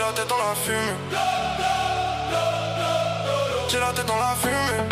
la tête dans la fumée. J'ai la tête dans la fumée.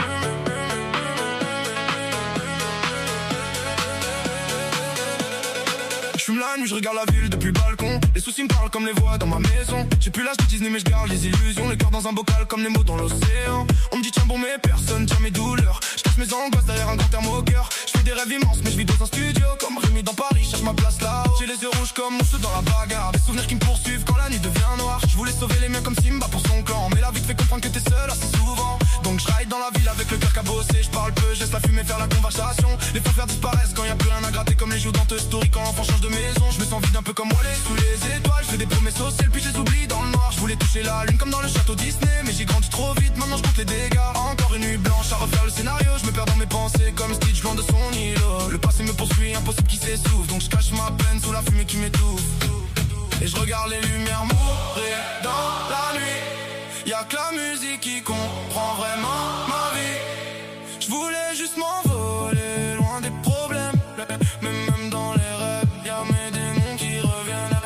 J'fume la nuit, je regarde la ville depuis le balcon. Les soucis me parlent comme les voix dans ma maison. J'ai plus l'âge de Disney mais je garde les illusions. Les cœurs dans un bocal comme les mots dans l'océan. On me dit tiens bon mais personne tient mes douleurs. Je cache mes angoisses derrière un grand thermocœur. Je fais des rêves immenses mais je vis dans un studio. Comme Rémi dans Paris, cherche ma place là-haut. J'ai les yeux rouges comme mon cheveu dans la bagarre. Des souvenirs qui me poursuivent quand la nuit devient noire. Je voulais sauver les miens comme Simba pour son clan. Mais la vie te fait comprendre que t'es seul assez souvent. Donc je ride dans la ville avec le cœur cabossé. Je parle peu, je laisse la fumée faire la conversation. Les faux faire disparaissent quand y a plus rien à gratter. Comme les joues dans Toy Story quand l'enfant change de maison. Je me sens vide un peu comme Wally sous les étoiles. Je fais des promesses sociales puis je les oublie dans le noir. Je voulais toucher la lune comme dans le château Disney. Mais j'ai grandi trop vite, maintenant je compte les dégâts. Encore une nuit blanche à refaire le scénario. Je me perds dans mes pensées comme Stitch loin de son îlot. Le passé me poursuit, impossible qu'il s'essouffle. Donc je cache ma peine sous la fumée qui m'étouffe. Et je regarde les lumières mourir dans la nuit. Y'a que la musique qui comprend vraiment ma vie. Je voulais juste m'envoler loin des problèmes. Mais même dans les rêves, y'a mes démons qui reviennent.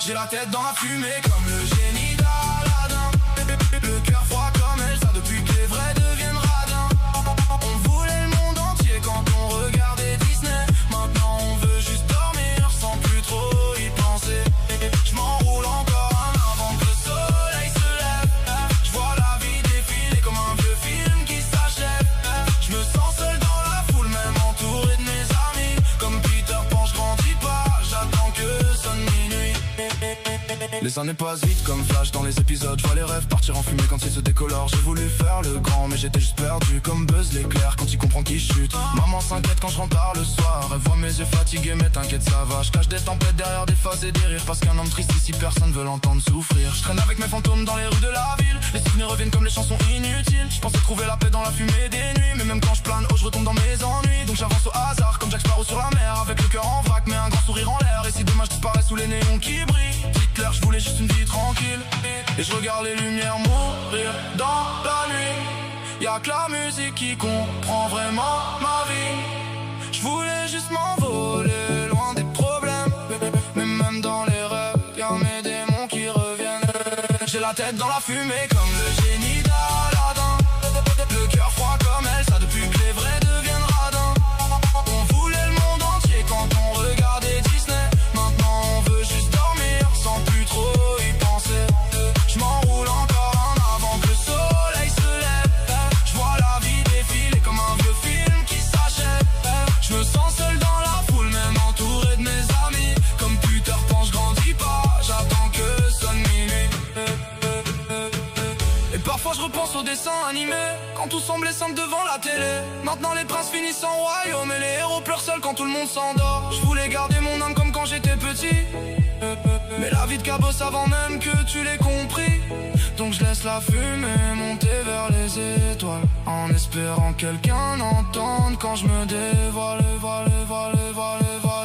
J'ai la tête dans la fumée comme le génie d'Aladin. Le cœur froid comme Elsa depuis que les vrais deviennent radins. On voulait le monde entier quand on regardait Disney. Maintenant on veut juste dormir sans plus trop y penser. Je m'enroule encore un avant que le soleil se lève. Je vois la vie défiler comme un vieux film qui s'achève. Je me sens seul dans la foule, même entouré de mes amis. Comme Peter Pan, je grandis pas, j'attends que sonne minuit. Les années passent vite comme flash dans les épisodes. Je vois les rêves partir en fumée quand ils se décolorent. J'ai voulu faire le grand mais j'étais juste perdu. Comme Buzz l'éclair quand il comprend qui chute. Maman s'inquiète quand je rentre tard le soir. Elle voit mes yeux fatigués mais t'inquiète ça va. Je cache des tempêtes derrière des phases et des rires. Parce qu'un homme triste ici personne veut l'entendre souffrir. Je traîne avec mes fantômes dans les rues de la ville. Les souvenirs reviennent comme les chansons inutiles. Je pensais trouver la paix dans la fumée des nuits. Mais même quand je plane je retombe dans mes ennuis. Donc j'avance au hasard comme Jack Sparrow sur la mer. Avec le cœur en vrac mais un grand sourire en l'air. Et si demain je disparais sous les néons qui brillent. Hitler, je voulais juste une vie tranquille. Et je regarde les lumières mourir dans la nuit. Y'a que la musique qui comprend vraiment ma vie. Je voulais juste m'envoler loin des problèmes. Mais même dans les rêves, y'a mes démons qui reviennent. J'ai la tête dans la fumée comme le génie d'Aladin. Le cœur froid comme Elsa depuis que les vrais deviennent radins. On voulait le monde entier quand on regardait Disney. Maintenant on veut juste dormir sans plus trop y penser. Je m'enroule encore en avant que le soleil se lève. Je vois la vie défiler comme un vieux film qui s'achève. Je me sens seul dans la foule, même entouré de mes amis. Comme Peter Pan, je grandis pas, j'attends que sonne minuit. Et parfois je repense aux dessins animés, quand tout semblait simple devant la télé. Maintenant les princes finissent en royaume et les héros pleurent seuls quand tout le monde s'endort. Je voulais garder mon âme comme quand j'étais petit. Mais la vie de cabosse avant même que tu l'aies compris. Donc je laisse la fumée monter vers les étoiles, en espérant quelqu'un entende quand je me dévoile, voile, voile, voile, voile.